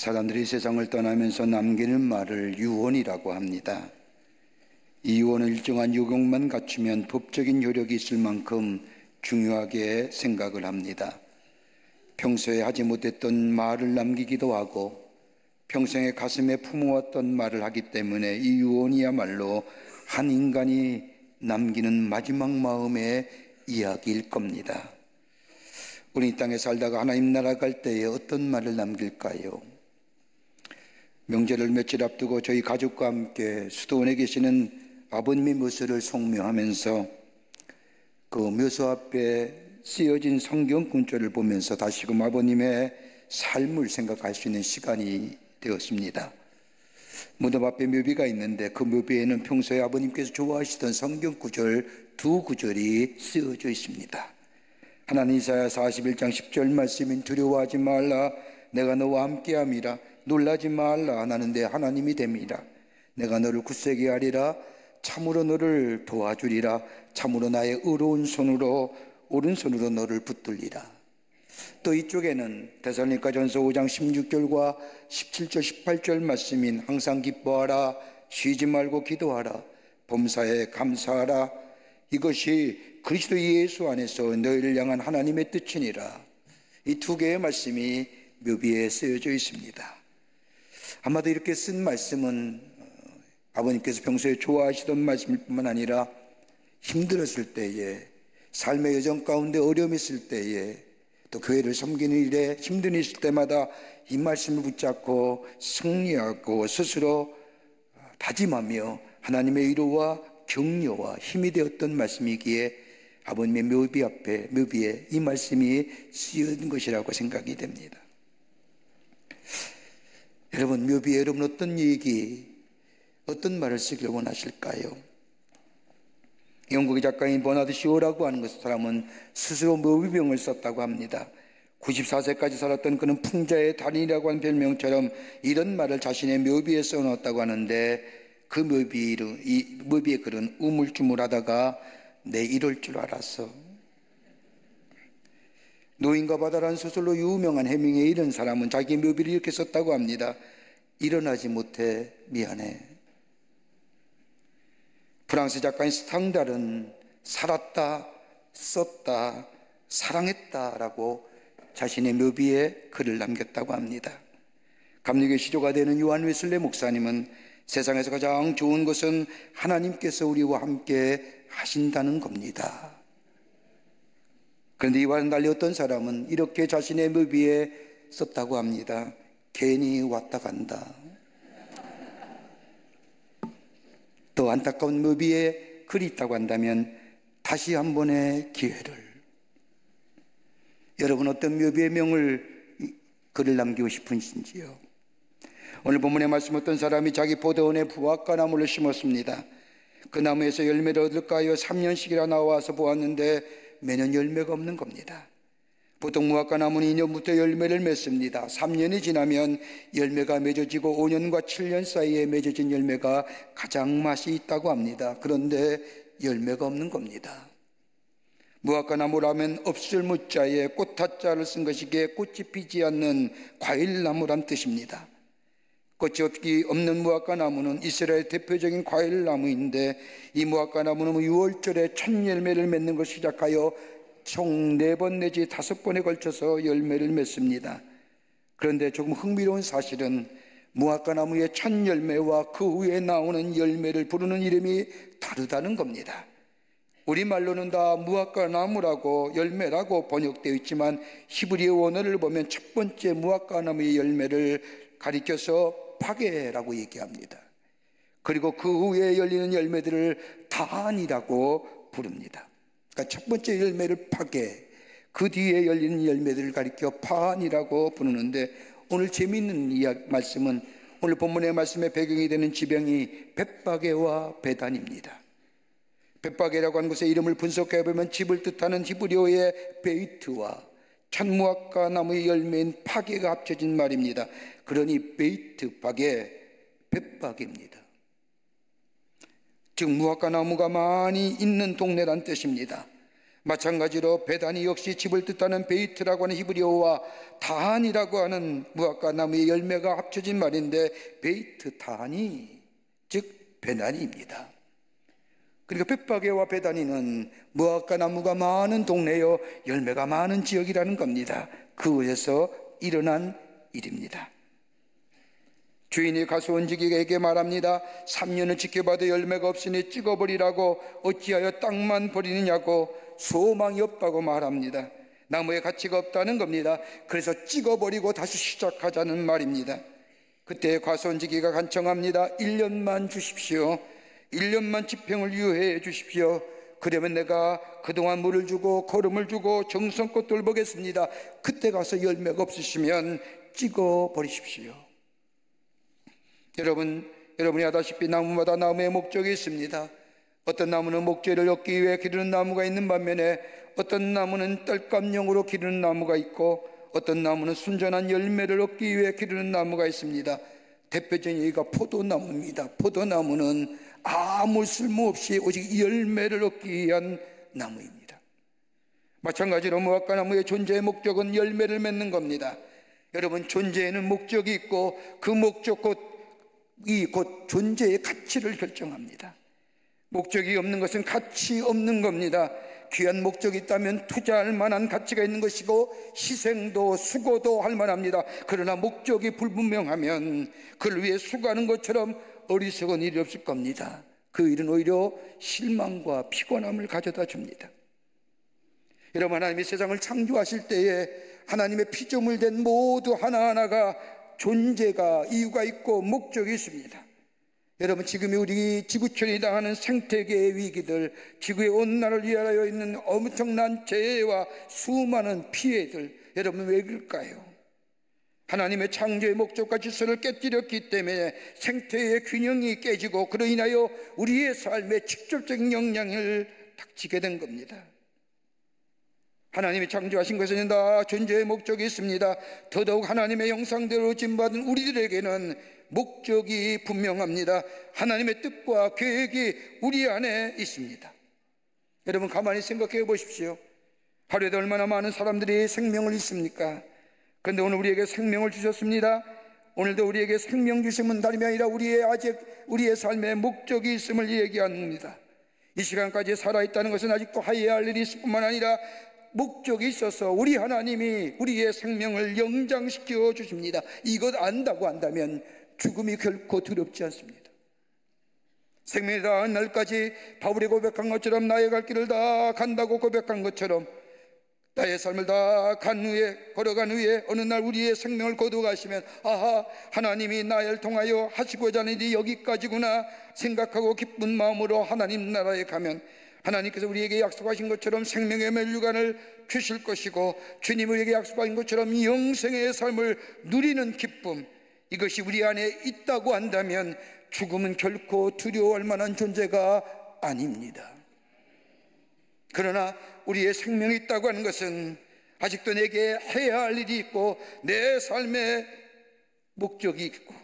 사람들이 세상을 떠나면서 남기는 말을 유언이라고 합니다. 이 유언은 일정한 요건만 갖추면 법적인 효력이 있을 만큼 중요하게 생각을 합니다. 평소에 하지 못했던 말을 남기기도 하고 평생에 가슴에 품어왔던 말을 하기 때문에 이 유언이야말로 한 인간이 남기는 마지막 마음의 이야기일 겁니다. 우리 이 땅에 살다가 하나님 나라 갈 때에 어떤 말을 남길까요? 명절을 며칠 앞두고 저희 가족과 함께 수도원에 계시는 아버님의 묘소를 송묘하면서 그 묘소 앞에 쓰여진 성경 군조를 보면서 다시금 아버님의 삶을 생각할 수 있는 시간이 되었습니다. 무덤 앞에 묘비가 있는데 그 묘비에는 평소에 아버님께서 좋아하시던 성경 구절 두 구절이 쓰여져 있습니다. 하나는 이사야 41장 10절 말씀인 두려워하지 말라 내가 너와 함께함이라 놀라지 말라 나는 내 하나님이 됨이라 내가 너를 굳세게 하리라 참으로 너를 도와주리라 참으로 나의 의로운 손으로 오른손으로 너를 붙들리라. 또 이쪽에는 데살로니가전서 5장 16절과 17절 18절 말씀인 항상 기뻐하라 쉬지 말고 기도하라 범사에 감사하라 이것이 그리스도 예수 안에서 너희를 향한 하나님의 뜻이니라. 이 두 개의 말씀이 묘비에 쓰여져 있습니다. 아마도 이렇게 쓴 말씀은 아버님께서 평소에 좋아하시던 말씀일 뿐만 아니라 힘들었을 때에 삶의 여정 가운데 어려움이 있을 때에 또 교회를 섬기는 일에 힘든 일 있을 때마다 이 말씀을 붙잡고 승리하고 스스로 다짐하며 하나님의 위로와 격려와 힘이 되었던 말씀이기에 아버님의 묘비 앞에 묘비에 이 말씀이 쓰여진 것이라고 생각이 됩니다. 여러분 묘비에 여러분 어떤 얘기 어떤 말을 쓰기를 원하실까요? 영국의 작가인 버나드 쇼라고 하는 사람은 스스로 묘비병을 썼다고 합니다. 94세까지 살았던 그는 풍자의 달인이라고 하는 별명처럼 이런 말을 자신의 묘비에 써놓았다고 하는데 그 묘비의 글은 우물쭈물하다가 내 이럴 줄 알았어. 노인과 바다라는 소설로 유명한 해밍웨이 이런 사람은 자기 묘비를 이렇게 썼다고 합니다. 일어나지 못해 미안해. 프랑스 작가인 스탕달은 살았다, 썼다, 사랑했다라고 자신의 묘비에 글을 남겼다고 합니다. 감리교 시조가 되는 요한 웨슬레 목사님은 세상에서 가장 좋은 것은 하나님께서 우리와 함께 하신다는 겁니다. 그런데 이와는 달리 어떤 사람은 이렇게 자신의 묘비에 썼다고 합니다. 괜히 왔다 간다. 또 안타까운 묘비에 글이 있다고 한다면 다시 한 번의 기회를. 여러분 어떤 묘비의 글을 남기고 싶으신지요? 오늘 본문의 말씀 어떤 사람이 자기 포도원에 부화과 나무를 심었습니다. 그 나무에서 열매를 얻을까요? 3년씩이나 나와서 보았는데 매년 열매가 없는 겁니다. 보통 무화과 나무는 2년부터 열매를 맺습니다. 3년이 지나면 열매가 맺어지고 5년과 7년 사이에 맺어진 열매가 가장 맛이 있다고 합니다. 그런데 열매가 없는 겁니다. 무화과 나무라면 없을 무자에 꽃화자를 쓴 것이기에 꽃이 피지 않는 과일나무란 뜻입니다. 꽃이 없는 무화과 나무는 이스라엘 대표적인 과일나무인데 이 무화과 나무는 6월절에 첫 열매를 맺는 것을 시작하여 총 4번 내지 5번에 걸쳐서 열매를 맺습니다. 그런데 조금 흥미로운 사실은 무화과 나무의 첫 열매와 그 후에 나오는 열매를 부르는 이름이 다르다는 겁니다. 우리말로는 다 무화과 나무라고 열매라고 번역되어 있지만 히브리어 원어를 보면 첫 번째 무화과 나무의 열매를 가리켜서 파게라고 얘기합니다. 그리고 그 후에 열리는 열매들을 단이라고 부릅니다. 그러니까 첫 번째 열매를 파게, 그 뒤에 열리는 열매들을 가리켜 판이라고 부르는데 오늘 재미있는 말씀은 오늘 본문의 말씀의 배경이 되는 지명이 벳바게와 베단입니다. 벳바게라고 하는 곳의 이름을 분석해 보면 집을 뜻하는 히브리어의 베이트와 천무화과 나무의 열매인 파게가 합쳐진 말입니다. 그러니 베이트 바게 벳바게입니다. 즉 무화과 나무가 많이 있는 동네란 뜻입니다. 마찬가지로 베다니 역시 집을 뜻하는 베이트라고 하는 히브리어와 다한이라고 하는 무화과 나무의 열매가 합쳐진 말인데 베이트 다한이 즉 베다니입니다. 그러니까 벳바게와 베다니는 무화과 나무가 많은 동네요 열매가 많은 지역이라는 겁니다. 그곳에서 일어난 일입니다. 주인이 가수원지기에게 말합니다. 3년을 지켜봐도 열매가 없으니 찍어버리라고, 어찌하여 땅만 버리느냐고, 소망이 없다고 말합니다. 나무에 가치가 없다는 겁니다. 그래서 찍어버리고 다시 시작하자는 말입니다. 그때 가수원지기가 간청합니다. 1년만 주십시오. 1년만 집행을 유예해 주십시오. 그러면 내가 그동안 물을 주고 거름을 주고 정성껏 돌보겠습니다. 그때 가서 열매가 없으시면 찍어버리십시오. 여러분이 아다시피 나무마다 나무의 목적이 있습니다. 어떤 나무는 목재를 얻기 위해 기르는 나무가 있는 반면에 어떤 나무는 떨감용으로 기르는 나무가 있고 어떤 나무는 순전한 열매를 얻기 위해 기르는 나무가 있습니다. 대표적인 예가 포도나무입니다. 포도나무는 아무 쓸모없이 오직 열매를 얻기 위한 나무입니다. 마찬가지로 무화과 나무의 존재의 목적은 열매를 맺는 겁니다. 여러분, 존재에는 목적이 있고 그 목적 곧 존재의 가치를 결정합니다. 목적이 없는 것은 가치 없는 겁니다. 귀한 목적이 있다면 투자할 만한 가치가 있는 것이고 희생도 수고도 할 만합니다. 그러나 목적이 불분명하면 그를 위해 수고하는 것처럼 어리석은 일이 없을 겁니다. 그 일은 오히려 실망과 피곤함을 가져다 줍니다. 여러분, 하나님이 세상을 창조하실 때에 하나님의 피조물 된 모두 하나하나가 존재가 이유가 있고 목적이 있습니다. 여러분, 지금이 우리 지구촌이 당하는 생태계의 위기들, 지구의 온난화를 위하여 있는 엄청난 재해와 수많은 피해들, 여러분 왜 그럴까요? 하나님의 창조의 목적과 질서를 깨뜨렸기 때문에 생태계의 균형이 깨지고 그로 인하여 우리의 삶에 직접적인 영향을 닥치게 된 겁니다. 하나님이 창조하신 것에는 다 존재의 목적이 있습니다. 더더욱 하나님의 형상대로 지음받은 우리들에게는 목적이 분명합니다. 하나님의 뜻과 계획이 우리 안에 있습니다. 여러분, 가만히 생각해 보십시오. 하루에도 얼마나 많은 사람들이 생명을 잃습니까? 그런데 오늘 우리에게 생명을 주셨습니다. 오늘도 우리에게 생명 주심은 다름이 아니라 우리의 삶에 목적이 있음을 얘기합니다. 이 시간까지 살아있다는 것은 아직도 해야 할 일이 있을 뿐만 아니라 목적이 있어서 우리 하나님이 우리의 생명을 연장시켜 주십니다. 이것 안다고 한다면 죽음이 결코 두렵지 않습니다. 생명이 다한 날까지 바울이 고백한 것처럼 나의 갈 길을 다 간다고 고백한 것처럼 나의 삶을 다 걸어간 후에 어느 날 우리의 생명을 거두가시면 아하, 하나님이 나를 통하여 하시고자 하는 일이 여기까지구나 생각하고 기쁜 마음으로 하나님 나라에 가면 하나님께서 우리에게 약속하신 것처럼 생명의 멸류관을 주실 것이고 주님 우리에게 약속하신 것처럼 영생의 삶을 누리는 기쁨, 이것이 우리 안에 있다고 한다면 죽음은 결코 두려워할 만한 존재가 아닙니다. 그러나 우리의 생명이 있다고 하는 것은 아직도 내게 해야 할 일이 있고 내 삶에 목적이 있고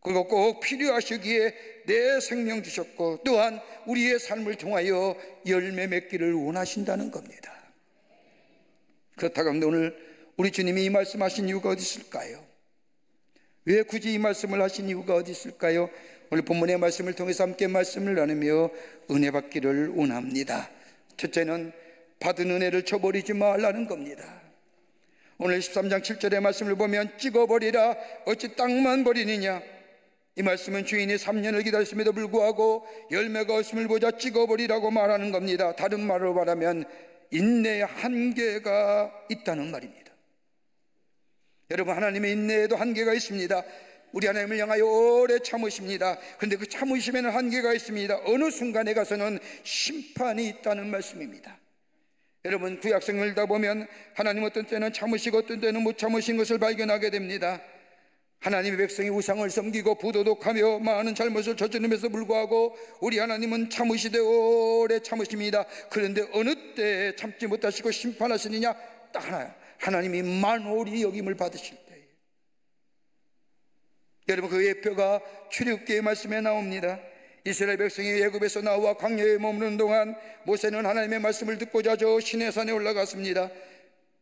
그리고 꼭 필요하시기에 내 생명 주셨고 또한 우리의 삶을 통하여 열매 맺기를 원하신다는 겁니다. 그렇다고 하면 오늘 우리 주님이 이 말씀하신 이유가 어디 있을까요? 왜 굳이 이 말씀을 하신 이유가 어디 있을까요? 오늘 본문의 말씀을 통해서 함께 말씀을 나누며 은혜 받기를 원합니다. 첫째는 받은 은혜를 저버리지 말라는 겁니다. 오늘 13장 7절의 말씀을 보면 찍어버리라 어찌 땅만 버리느냐, 이 말씀은 주인이 3년을 기다렸음에도 불구하고 열매가 없음을 보자 찍어버리라고 말하는 겁니다. 다른 말로 말하면 인내의 한계가 있다는 말입니다. 여러분, 하나님의 인내에도 한계가 있습니다. 우리 하나님을 향하여 오래 참으십니다. 그런데 그 참으심에는 한계가 있습니다. 어느 순간에 가서는 심판이 있다는 말씀입니다. 여러분, 구약성을 읽다 보면 하나님 어떤 때는 참으시고 어떤 때는 못 참으신 것을 발견하게 됩니다. 하나님의 백성이 우상을 섬기고 부도덕하며 많은 잘못을 저지름에도 불구하고 우리 하나님은 참으시되 오래 참으십니다. 그런데 어느 때 참지 못하시고 심판하시느냐? 딱 하나요. 하나님이 만홀히 여김을 받으실 때예요. 여러분, 그 예표가 출애굽기의 말씀에 나옵니다. 이스라엘 백성이 애굽에서 나와 광야에 머무는 동안 모세는 하나님의 말씀을 듣고자 저 시내산에 올라갔습니다.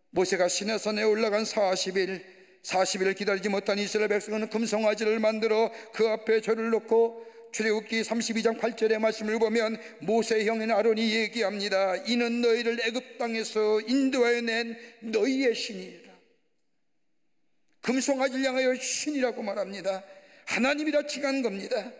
모세가 시내산에 올라간 40일을 기다리지 못한 이스라엘 백성은 금송아지를 만들어 그 앞에 절을 놓고 출애굽기 32장 8절의 말씀을 보면 모세의 형인 아론이 얘기합니다. 이는 너희를 애굽 땅에서 인도하여 낸 너희의 신이라. 금송아지를 향하여 신이라고 말합니다. 하나님이라 칭한 겁니다.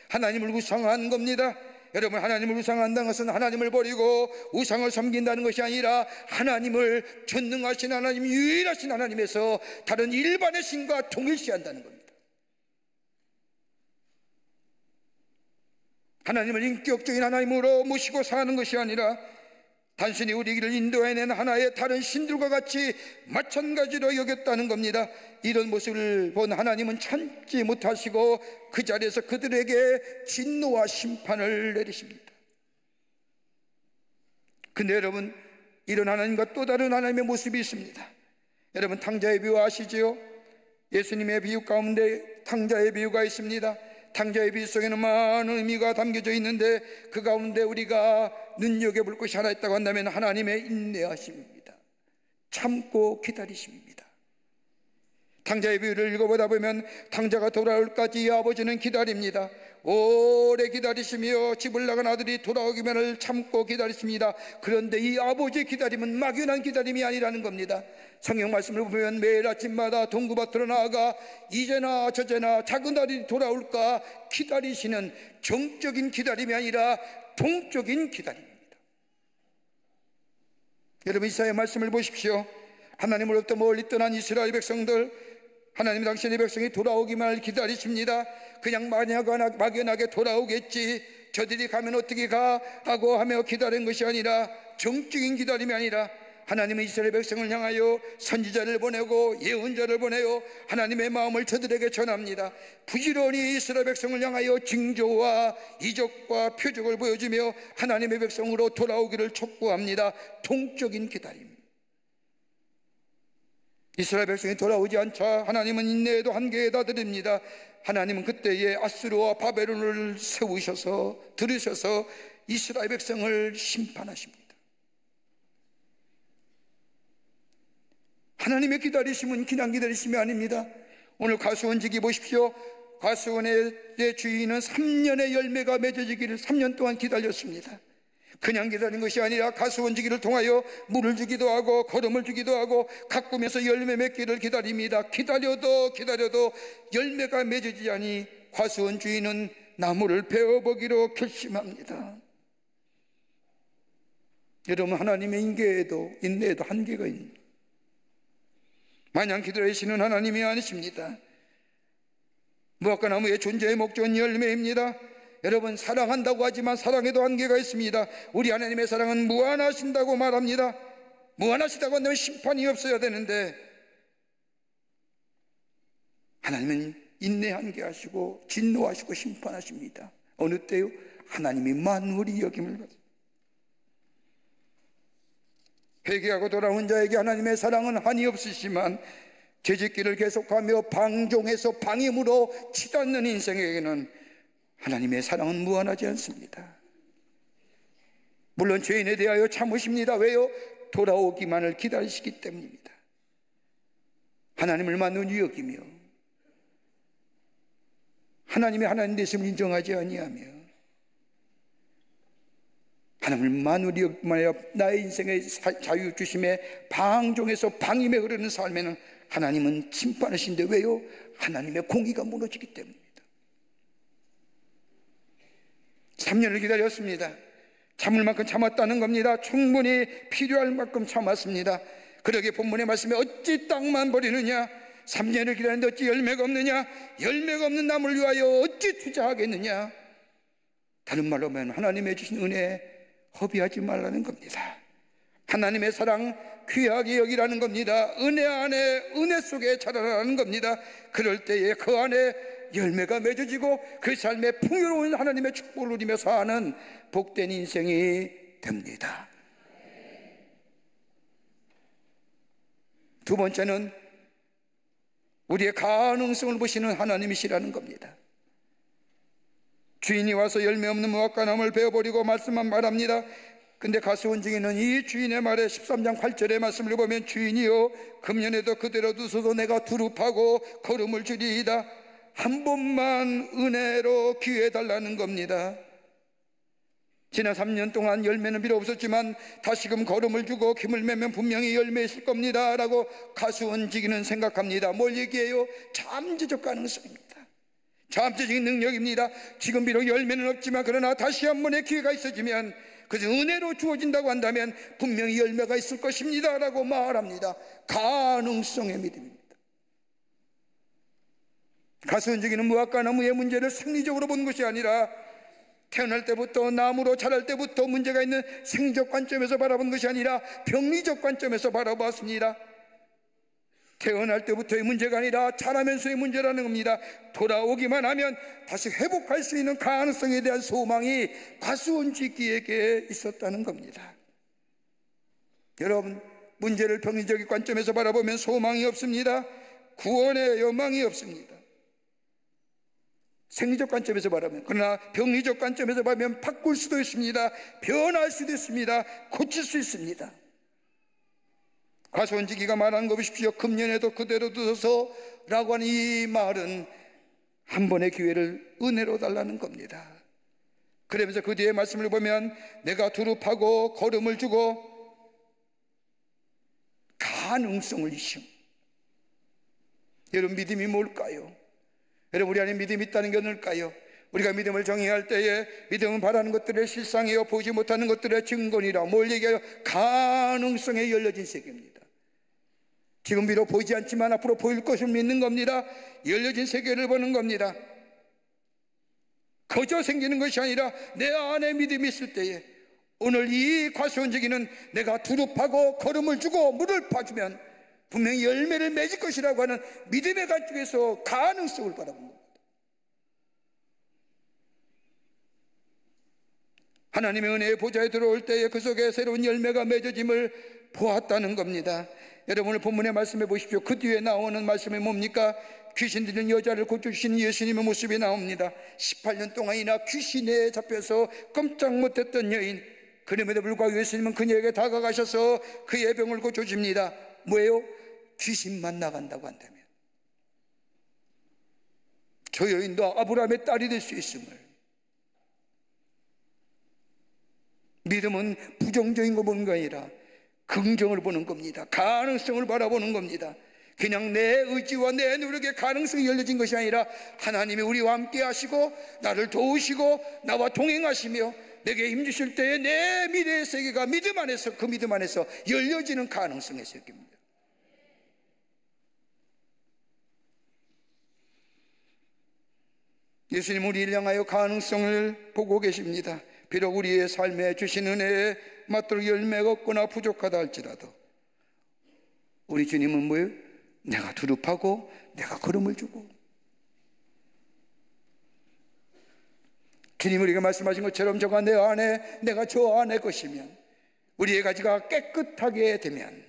하나님을 우상한 겁니다. 여러분, 하나님을 우상한다는 것은 하나님을 버리고 우상을 섬긴다는 것이 아니라 하나님을 전능하신 하나님, 유일하신 하나님에서 다른 일반의 신과 동일시한다는 겁니다. 하나님을 인격적인 하나님으로 모시고 사는 것이 아니라 단순히 우리를 인도해낸 하나의 다른 신들과 같이 마찬가지로 여겼다는 겁니다. 이런 모습을 본 하나님은 참지 못하시고 그 자리에서 그들에게 진노와 심판을 내리십니다. 근데 여러분, 이런 하나님과 또 다른 하나님의 모습이 있습니다. 여러분, 탕자의 비유 아시지요? 예수님의 비유 가운데 탕자의 비유가 있습니다. 탕자의 비유 속에는 많은 의미가 담겨져 있는데 그 가운데 우리가 눈여겨볼 것이 하나 있다고 한다면 하나님의 인내하심입니다. 참고 기다리심입니다. 탕자의 비유를 읽어보다 보면 탕자가 돌아올 때까지 이 아버지는 기다립니다. 오래 기다리시며 집을 나간 아들이 돌아오기만을 참고 기다리십니다. 그런데 이 아버지의 기다림은 막연한 기다림이 아니라는 겁니다. 성경 말씀을 보면 매일 아침마다 동구밭으로 나아가 이제나 저제나 작은 아들이 돌아올까 기다리시는 정적인 기다림이 아니라 동적인 기다림입니다. 여러분, 이사야의 말씀을 보십시오. 하나님으로부터 멀리 떠난 이스라엘 백성들, 하나님 당신의 백성이 돌아오기만을 기다리십니다. 그냥 막연하게 돌아오겠지, 저들이 가면 어떻게 가 하고 하며 기다린 것이 아니라 정적인 기다림이 아니라 하나님은 이스라엘 백성을 향하여 선지자를 보내고 예언자를 보내요 하나님의 마음을 저들에게 전합니다. 부지런히 이스라엘 백성을 향하여 징조와 이적과 표적을 보여주며 하나님의 백성으로 돌아오기를 촉구합니다. 동적인 기다림. 이스라엘 백성이 돌아오지 않자 하나님은 인내에도 한계에 다다릅니다. 하나님은 그때에 아수르와 바벨론을 세우셔서 들으셔서 이스라엘 백성을 심판하십니다. 하나님의 기다리심은 그냥 기다리심이 아닙니다. 오늘 가수원지기 보십시오. 가수원의 주인은 3년의 열매가 맺어지기를 3년 동안 기다렸습니다. 그냥 기다린 것이 아니라 가수원지기를 통하여 물을 주기도 하고 거름을 주기도 하고 가꾸면서 열매 맺기를 기다립니다. 기다려도 열매가 맺어지지 않니 가수원 주인은 나무를 베어보기로 결심합니다. 여러분, 하나님의 인내에도 한계가 있습니다. 마냥 기다리시는 하나님이 아니십니다. 무화과 나무의 존재의 목적은 열매입니다. 여러분, 사랑한다고 하지만 사랑에도 한계가 있습니다. 우리 하나님의 사랑은 무한하신다고 말합니다. 무한하시다고 한다면 심판이 없어야 되는데 하나님은 인내 한계하시고 진노하시고 심판하십니다. 어느 때요? 하나님이 만물이 여김을 받습니다. 회개하고 돌아온 자에게 하나님의 사랑은 한이 없으시지만 죄짓기를 계속하며 방종해서 방임으로 치닫는 인생에게는 하나님의 사랑은 무한하지 않습니다. 물론 죄인에 대하여 참으십니다. 왜요? 돌아오기만을 기다리시기 때문입니다. 하나님을 만물이 여기며 하나님의 하나님 되심을 인정하지 아니하며 하나님을 만물이 여기며 나의 인생의 자유 주심에 방종해서 방임에 흐르는 삶에는 하나님은 심판하신데 왜요? 하나님의 공의가 무너지기 때문입니다. 3년을 기다렸습니다. 참을 만큼 참았다는 겁니다. 충분히 필요할 만큼 참았습니다. 그러기에 본문의 말씀에 어찌 땅만 버리느냐, 3년을 기다렸는데 어찌 열매가 없느냐, 열매가 없는 나무를 위하여 어찌 투자하겠느냐. 다른 말로 하면 하나님의 주신 은혜에 허비하지 말라는 겁니다. 하나님의 사랑 귀하게 여기라는 겁니다. 은혜 안에 은혜 속에 자라라는 겁니다. 그럴 때에 그 안에 열매가 맺어지고 그 삶에 풍요로운 하나님의 축복을 누리며 사는 복된 인생이 됩니다. 두 번째는 우리의 가능성을 보시는 하나님이시라는 겁니다. 주인이 와서 열매 없는 무화과나무를 베어버리고 말씀만 말합니다. 근데 가수원증인은 이 주인의 말에 13장 8절의 말씀을 보면 주인이요 금년에도 그대로 두소서 내가 두릅하고 거름을 주리이다. 한 번만 은혜로 기회 달라는 겁니다. 지난 3년 동안 열매는 비록 없었지만 다시금 거름을 주고 김을 매면 분명히 열매 있을 겁니다 라고 가수원증인은 생각합니다. 뭘 얘기해요? 잠재적 가능성입니다. 잠재적인 능력입니다. 지금 비록 열매는 없지만 그러나 다시 한 번의 기회가 있어지면 그것은 은혜로 주어진다고 한다면 분명히 열매가 있을 것입니다 라고 말합니다. 가능성의 믿음입니다. 가수원증인은 무화과나무의 문제를 생리적으로 본 것이 아니라 태어날 때부터 나무로 자랄 때부터 문제가 있는 생적 관점에서 바라본 것이 아니라 병리적 관점에서 바라봤습니다. 태어날 때부터의 문제가 아니라 자라면서의 문제라는 겁니다. 돌아오기만 하면 다시 회복할 수 있는 가능성에 대한 소망이 가수원지기에게 있었다는 겁니다. 여러분, 문제를 병리적인 관점에서 바라보면 소망이 없습니다. 구원의 여망이 없습니다. 생리적 관점에서 바라면, 그러나 병리적 관점에서 보면 바꿀 수도 있습니다. 변할 수도 있습니다. 고칠 수 있습니다. 가수원지기가 말하는 거 보십시오. 금년에도 그대로 두소서 라고 하는 이 말은 한 번의 기회를 은혜로 달라는 겁니다. 그러면서 그 뒤에 말씀을 보면 내가 두릅하고 거름을 주고 가능성을 이시오. 여러분, 믿음이 뭘까요? 여러분, 우리 안에 믿음이 있다는 게 뭘까요? 우리가 믿음을 정의할 때에 믿음은 바라는 것들의 실상이요 보지 못하는 것들의 증거니라. 뭘 얘기해요? 가능성에 열려진 세계입니다. 지금 비록 보이지 않지만 앞으로 보일 것을 믿는 겁니다. 열려진 세계를 보는 겁니다. 거저 생기는 것이 아니라 내 안에 믿음이 있을 때에 오늘 이 가수원지기는 내가 두릅하고 거름을 주고 물을 파주면 분명히 열매를 맺을 것이라고 하는 믿음의 관점에서 가능성을 바라봅니다. 하나님의 은혜의 보좌에 들어올 때에 그 속에 새로운 열매가 맺어짐을 보았다는 겁니다. 여러분, 본문의 말씀해 보십시오. 그 뒤에 나오는 말씀이 뭡니까? 귀신 들린 여자를 고쳐주신 예수님의 모습이 나옵니다. 18년 동안이나 귀신에 잡혀서 깜짝 못했던 여인, 그럼에도 불구하고 예수님은 그녀에게 다가가셔서 그의 병을 고쳐줍니다. 뭐예요? 귀신만 나간다고 한다면 저 여인도 아브라함의 딸이 될 수 있음을. 믿음은 부정적인 거 보는 게 아니라 긍정을 보는 겁니다. 가능성을 바라보는 겁니다. 그냥 내 의지와 내 노력의 가능성이 열려진 것이 아니라 하나님이 우리와 함께 하시고 나를 도우시고 나와 동행하시며 내게 힘주실 때에 내 미래의 세계가 믿음 안에서, 그 믿음 안에서 열려지는 가능성의 세계입니다. 예수님은 우리를 향하여 가능성을 보고 계십니다. 비록 우리의 삶에 주신 은혜에 맞도록 열매가 없거나 부족하다 할지라도 우리 주님은 뭐예요? 내가 두릅하고 내가 거름을 주고. 주님 우리가 말씀하신 것처럼 저가 내 안에, 내가 저 안에 것이면, 우리의 가지가 깨끗하게 되면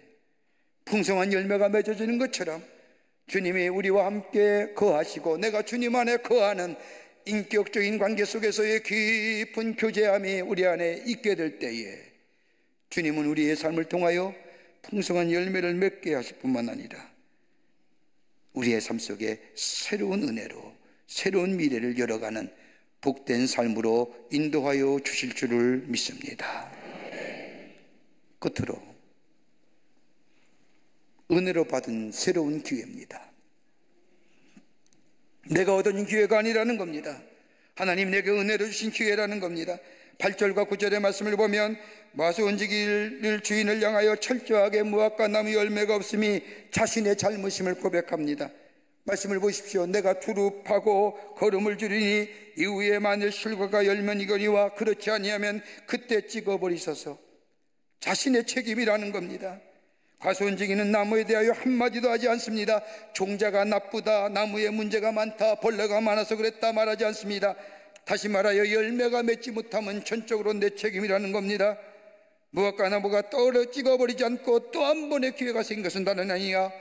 풍성한 열매가 맺어지는 것처럼 주님이 우리와 함께 거하시고 내가 주님 안에 거하는 인격적인 관계 속에서의 깊은 교제함이 우리 안에 있게 될 때에 주님은 우리의 삶을 통하여 풍성한 열매를 맺게 하실 뿐만 아니라 우리의 삶 속에 새로운 은혜로 새로운 미래를 열어가는 복된 삶으로 인도하여 주실 줄을 믿습니다. 끝으로 은혜로 받은 새로운 기회입니다. 내가 얻은 기회가 아니라는 겁니다. 하나님 내게 은혜로 주신 기회라는 겁니다. 8절과 9절의 말씀을 보면 마수원지기를 주인을 향하여 철저하게 무화과 나무 열매가 없음이 자신의 잘못임을 고백합니다. 말씀을 보십시오. 내가 두릅하고 거름을 주리니 이후에 만일 실과가 열면이거니와 그렇지 아니하면 그때 찍어버리소서. 자신의 책임이라는 겁니다. 가수원지기는 나무에 대하여 한마디도 하지 않습니다. 종자가 나쁘다, 나무에 문제가 많다, 벌레가 많아서 그랬다 말하지 않습니다. 다시 말하여 열매가 맺지 못하면 전적으로 내 책임이라는 겁니다. 무화과 나무가 떨어 찍어버리지 않고 또 한 번의 기회가 생긴 것은 다른 아니야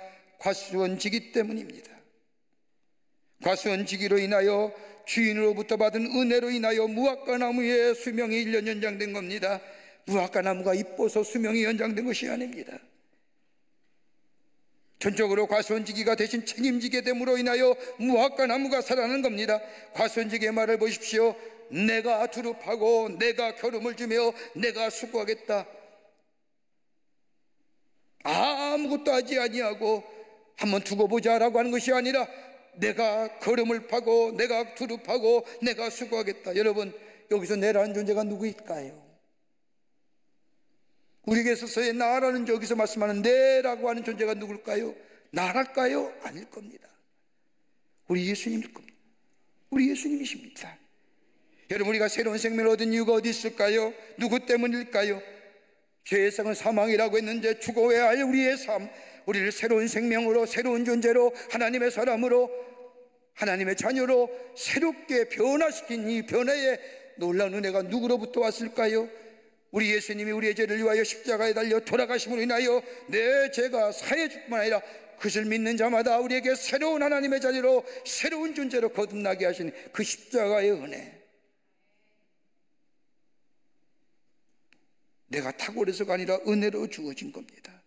가수원지기 때문입니다. 가수원지기로 인하여 주인으로부터 받은 은혜로 인하여 무화과나무의 수명이 1년 연장된 겁니다. 무화과나무가 이뻐서 수명이 연장된 것이 아닙니다. 전적으로 과수원지기가 대신 책임지게 됨으로 인하여 무화과나무가 살아나는 겁니다. 과수원지기의 말을 보십시오. 내가 두릅하고 내가 겨름을 주며 내가 수고하겠다. 아무것도 하지 아니하고 한번 두고 보자라고 하는 것이 아니라 내가 걸음을 파고 내가 두릅하고 내가 수고하겠다. 여러분, 여기서 내라는 존재가 누구일까요? 우리에게 있어서의 나라는 여기서 말씀하는 내라고 하는 존재가 누굴까요? 나랄까요? 아닐 겁니다. 우리 예수님일 겁니다. 우리 예수님이십니다. 여러분, 우리가 새로운 생명을 얻은 이유가 어디 있을까요? 누구 때문일까요? 죄의 상은 사망이라고 했는데 죽어야 할 우리의 삶, 우리를 새로운 생명으로, 새로운 존재로, 하나님의 사람으로, 하나님의 자녀로 새롭게 변화시킨 이 변화의 놀라운 은혜가 누구로부터 왔을까요? 우리 예수님이 우리의 죄를 위하여 십자가에 달려 돌아가심으로 인하여 내 죄가 사해질뿐만 아니라 그것을 믿는 자마다 우리에게 새로운 하나님의 자녀로, 새로운 존재로 거듭나게 하신 그 십자가의 은혜. 내가 탁월해서가 아니라 은혜로 주어진 겁니다.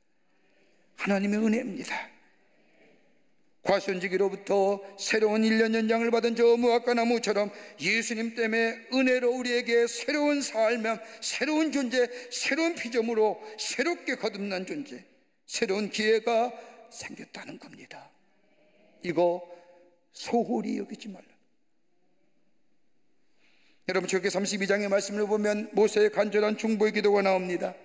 하나님의 은혜입니다. 과수원지기로부터 새로운 1년 연장을 받은 저 무화과나무처럼 예수님 때문에 은혜로 우리에게 새로운 삶, 새로운 존재, 새로운 피조물로 새롭게 거듭난 존재, 새로운 기회가 생겼다는 겁니다. 이거 소홀히 여기지 말라. 여러분, 출애굽기 32장의 말씀을 보면 모세의 간절한 중보의 기도가 나옵니다.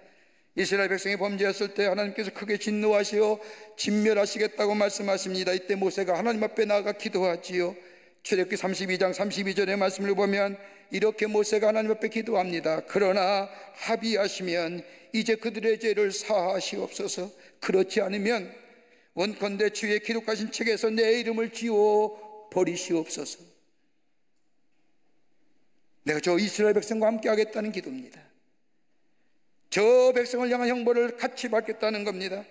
이스라엘 백성이 범죄했을 때 하나님께서 크게 진노하시어 진멸하시겠다고 말씀하십니다. 이때 모세가 하나님 앞에 나아가 기도하지요. 출애굽기 32장 32절의 말씀을 보면 이렇게 모세가 하나님 앞에 기도합니다. 그러나 합의하시면 이제 그들의 죄를 사하시옵소서. 그렇지 않으면 원컨대 주의 기록하신 책에서 내 이름을 지워 버리시옵소서. 내가 저 이스라엘 백성과 함께 하겠다는 기도입니다. 저 백성을 향한 형벌을 같이 받겠다는 겁니다.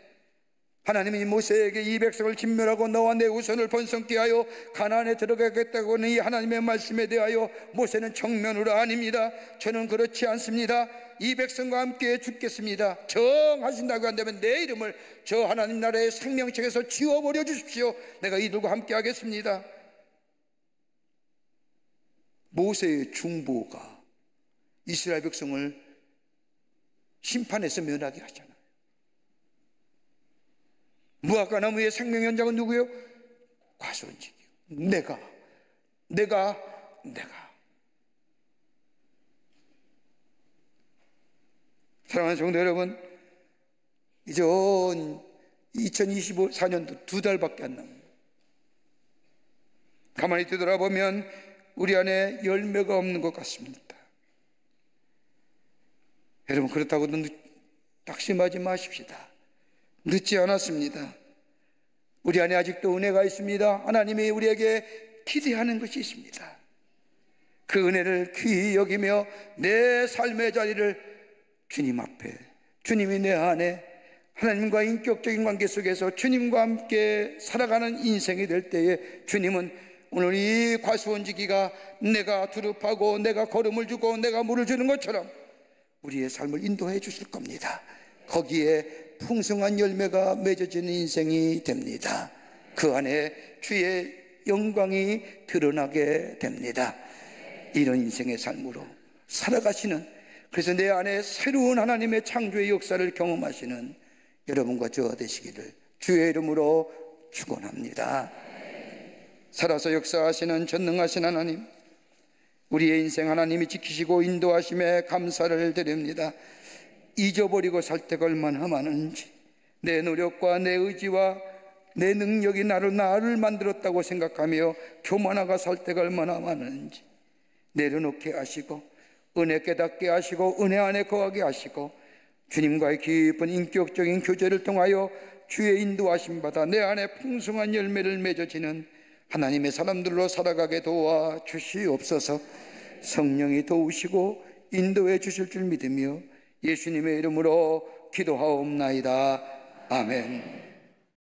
하나님이 모세에게 이 백성을 진멸하고 너와 내 후손을 번성케 하여 가나안에 들어가겠다고 하는 이 하나님의 말씀에 대하여 모세는 정면으로 아닙니다. 저는 그렇지 않습니다. 이 백성과 함께 죽겠습니다. 정하신다고 한다면 내 이름을 저 하나님 나라의 생명책에서 지워버려 주십시오. 내가 이들과 함께 하겠습니다. 모세의 중보가 이스라엘 백성을 심판에서 면하게 하잖아요. 무화과나무의 생명 연장은 누구요? 과수원지기요. 내가 사랑하는 성도 여러분, 이제 2024년도 2달밖에 안 남습니다. 가만히 뒤돌아보면 우리 안에 열매가 없는 것 같습니다. 여러분, 그렇다고 낙심하지 마십시다. 늦지 않았습니다. 우리 안에 아직도 은혜가 있습니다. 하나님이 우리에게 기대하는 것이 있습니다. 그 은혜를 귀히 여기며 내 삶의 자리를 주님 앞에, 주님이 내 안에 하나님과 인격적인 관계 속에서 주님과 함께 살아가는 인생이 될 때에 주님은 오늘 이 과수원지기가 내가 두릅하고 내가 걸음을 주고 내가 물을 주는 것처럼 우리의 삶을 인도해 주실 겁니다. 거기에 풍성한 열매가 맺어지는 인생이 됩니다. 그 안에 주의 영광이 드러나게 됩니다. 이런 인생의 삶으로 살아가시는, 그래서 내 안에 새로운 하나님의 창조의 역사를 경험하시는 여러분과 저와 되시기를 주의 이름으로 축원합니다. 살아서 역사하시는 전능하신 하나님, 우리의 인생 하나님이 지키시고 인도하심에 감사를 드립니다. 잊어버리고 살 때가 얼마나 많은지, 내 노력과 내 의지와 내 능력이 나를 만들었다고 생각하며 교만하가 살 때가 얼마나 많은지 내려놓게 하시고 은혜 깨닫게 하시고 은혜 안에 거하게 하시고 주님과의 깊은 인격적인 교제를 통하여 주의 인도하심 받아 내 안에 풍성한 열매를 맺어지는 하나님의 사람들로 살아가게 도와주시옵소서. 성령이 도우시고 인도해 주실 줄 믿으며 예수님의 이름으로 기도하옵나이다. 아멘.